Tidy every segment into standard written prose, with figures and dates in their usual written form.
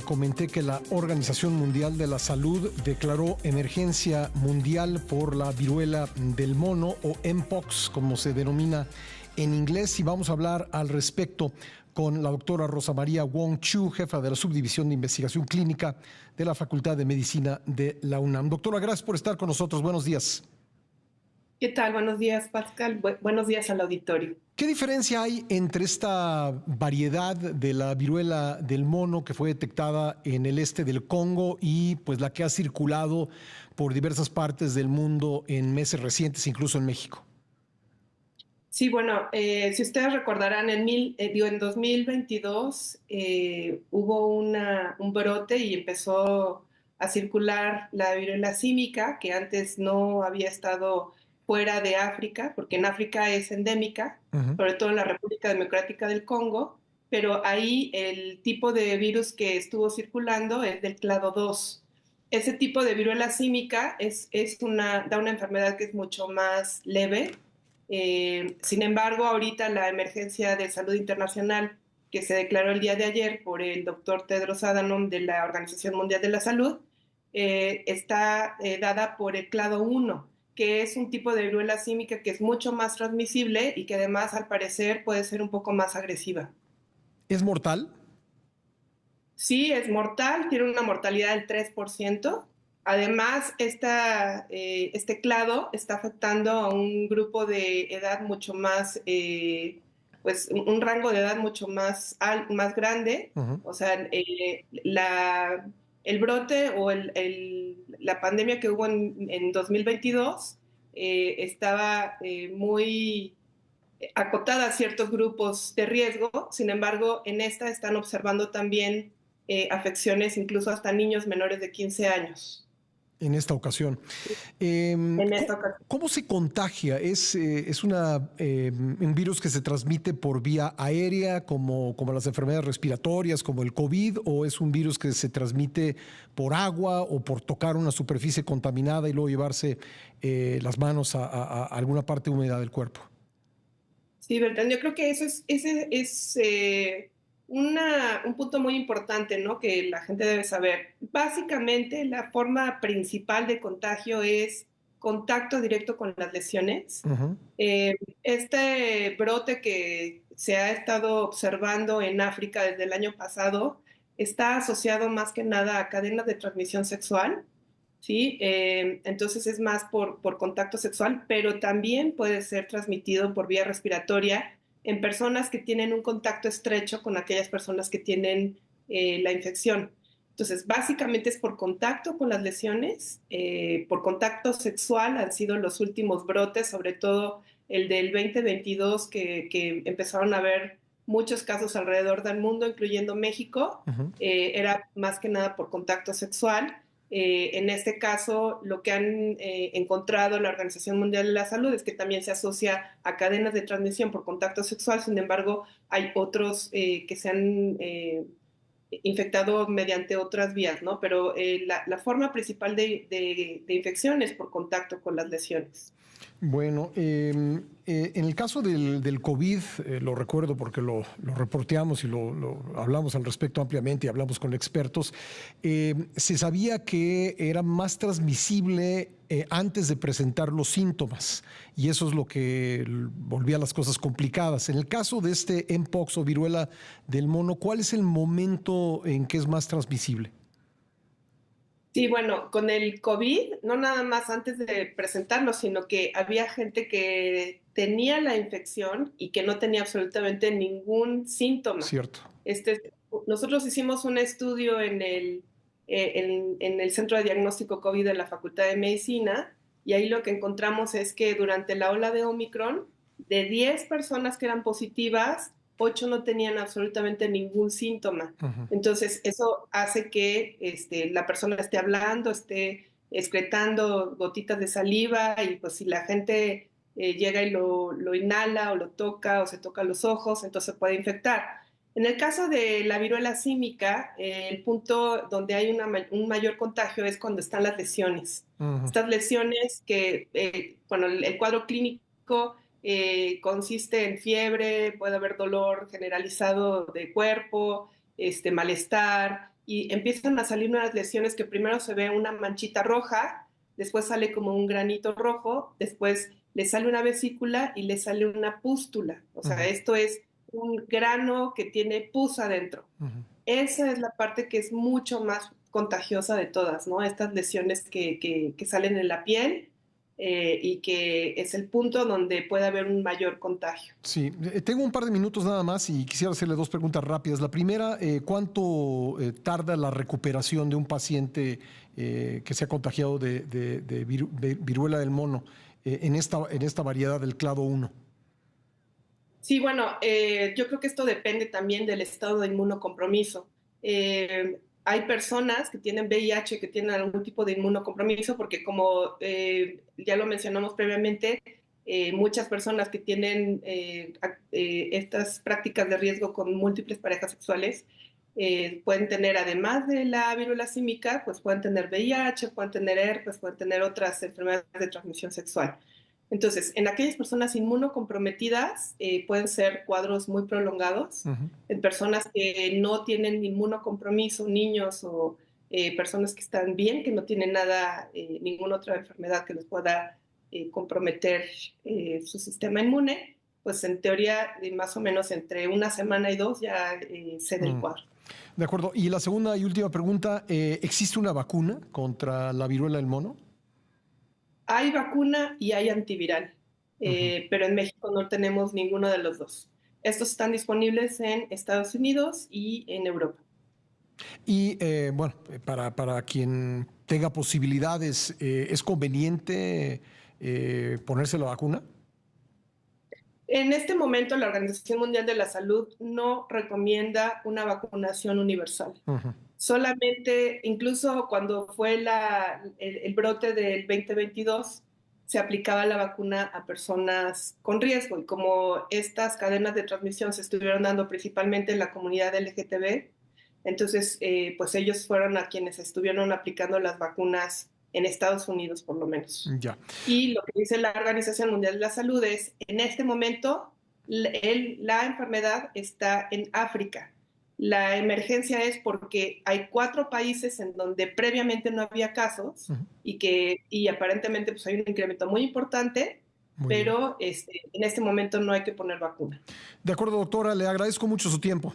Comenté que la Organización Mundial de la Salud declaró emergencia mundial por la viruela del mono o Mpox, como se denomina en inglés, y vamos a hablar al respecto con la doctora Rosa María Wong Chu, jefa de la Subdivisión de Investigación Clínica de la Facultad de Medicina de la UNAM. Doctora, gracias por estar con nosotros. Buenos días. ¿Qué tal? Buenos días, Pascal. Buenos días al auditorio. ¿Qué diferencia hay entre esta variedad de la viruela del mono que fue detectada en el este del Congo y pues la que ha circulado por diversas partes del mundo en meses recientes, incluso en México? Sí, bueno, si ustedes recordarán, en 2022 hubo un brote y empezó a circular la viruela símica, que antes no había estado fuera de África, porque en África es endémica, Ujú. sobre todo en la República Democrática del Congo, pero ahí el tipo de virus que estuvo circulando es del clado 2. Ese tipo de viruela símica da una enfermedad que es mucho más leve. Sin embargo, ahorita la emergencia de salud internacional que se declaró el día de ayer por el doctor Tedros Adhanom de la Organización Mundial de la Salud está dada por el clado 1, que es un tipo de viruela símica que es mucho más transmisible y que además al parecer puede ser un poco más agresiva. ¿Es mortal? Sí, es mortal, tiene una mortalidad del 3%. Además, este clado está afectando a un grupo de edad mucho más, pues un rango de edad mucho más grande. Ujú. O sea, el brote o la pandemia que hubo en 2022 estaba muy acotada a ciertos grupos de riesgo. Sin embargo, en esta están observando también afecciones incluso hasta niños menores de 15 años. En esta ocasión. En esta ¿Cómo, ocasión. cómo se contagia? ¿Es un virus que se transmite por vía aérea, como las enfermedades respiratorias, como el COVID, o es un virus que se transmite por agua o por tocar una superficie contaminada y luego llevarse las manos a alguna parte húmeda del cuerpo? Sí, Bertrand, yo creo que ese es un punto muy importante, ¿no? Que la gente debe saber. Básicamente, la forma principal de contagio es contacto directo con las lesiones. Ujú. Este brote que se ha estado observando en África desde el año pasado está asociado más que nada a cadenas de transmisión sexual. ¿Sí? Entonces es más por contacto sexual, pero también puede ser transmitido por vía respiratoria en personas que tienen un contacto estrecho con aquellas personas que tienen la infección. Entonces, básicamente es por contacto con las lesiones, por contacto sexual han sido los últimos brotes, sobre todo el del 2022, que empezaron a haber muchos casos alrededor del mundo, incluyendo México. Ujú. Era más que nada por contacto sexual. En este caso, lo que han encontrado la Organización Mundial de la Salud es que también se asocia a cadenas de transmisión por contacto sexual. Sin embargo, hay otros que se han infectado mediante otras vías, ¿no? Pero la forma principal de infección es por contacto con las lesiones. Bueno, en el caso del COVID, lo recuerdo porque lo reporteamos y lo hablamos al respecto ampliamente y hablamos con expertos, se sabía que era más transmisible antes de presentar los síntomas y eso es lo que volvía las cosas complicadas. En el caso de este Mpox o viruela del mono, ¿cuál es el momento en que es más transmisible? Sí, bueno, con el COVID, no nada más antes de presentarlo, sino que había gente que tenía la infección y que no tenía absolutamente ningún síntoma. Cierto. Este, Nosotros hicimos un estudio en el Centro de Diagnóstico COVID de la Facultad de Medicina y ahí lo que encontramos es que durante la ola de Omicron, de 10 personas que eran positivas, 8 no tenían absolutamente ningún síntoma. Ujú. Entonces, eso hace que la persona esté hablando, esté excretando gotitas de saliva y pues si la gente llega y lo inhala o lo toca o se toca los ojos, entonces puede infectar. En el caso de la viruela símica, el punto donde hay un mayor contagio es cuando están las lesiones. Ujú. Estas lesiones que, bueno, el cuadro clínico consiste en fiebre, puede haber dolor generalizado de cuerpo, malestar, y empiezan a salir unas lesiones que primero se ve una manchita roja, después sale como un granito rojo, después le sale una vesícula y le sale una pústula. O sea, Ujú, esto es un grano que tiene pus adentro. ujú. Esa es la parte que es mucho más contagiosa de todas, ¿no? Estas lesiones que salen en la piel y que es el punto donde puede haber un mayor contagio. Sí, tengo un par de minutos nada más y quisiera hacerle dos preguntas rápidas. La primera, ¿cuánto tarda la recuperación de un paciente que se ha contagiado de viruela del mono en esta variedad del clado 1? Sí, bueno, yo creo que esto depende también del estado de inmunocompromiso. Hay personas que tienen VIH que tienen algún tipo de inmunocompromiso porque como ya lo mencionamos previamente, muchas personas que tienen estas prácticas de riesgo con múltiples parejas sexuales pueden tener, además de la viruela símica, pues pueden tener VIH, pueden tener herpes, pueden tener otras enfermedades de transmisión sexual. Entonces, en aquellas personas inmunocomprometidas pueden ser cuadros muy prolongados. Ujú. En personas que no tienen inmunocompromiso, niños o personas que están bien, que no tienen nada, ninguna otra enfermedad que les pueda comprometer su sistema inmune, pues en teoría, más o menos entre una semana y dos ya cede el Mm. cuadro. De acuerdo. Y la segunda y última pregunta, ¿existe una vacuna contra la viruela del mono? Hay vacuna y hay antiviral, Ujú. pero en México no tenemos ninguno de los dos. Estos están disponibles en Estados Unidos y en Europa. Y bueno, para quien tenga posibilidades, ¿es conveniente ponerse la vacuna? En este momento, la Organización Mundial de la Salud no recomienda una vacunación universal. Ujú. Solamente, incluso cuando fue el brote del 2022, se aplicaba la vacuna a personas con riesgo. Y como estas cadenas de transmisión se estuvieron dando principalmente en la comunidad LGTB, entonces, pues ellos fueron a quienes estuvieron aplicando las vacunas en Estados Unidos, por lo menos. Ya. Y lo que dice la Organización Mundial de la Salud es, en este momento, la enfermedad está en África. La emergencia es porque hay 4 países en donde previamente no había casos Ujú. y aparentemente pues, hay un incremento muy importante, Muy bien. pero en este momento no hay que poner vacuna. De acuerdo, doctora, le agradezco mucho su tiempo.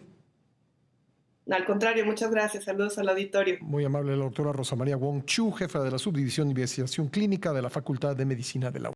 Al contrario, muchas gracias. Saludos al auditorio. Muy amable la doctora Rosa María Wong Chu, jefa de la Subdivisión de Investigación Clínica de la Facultad de Medicina de la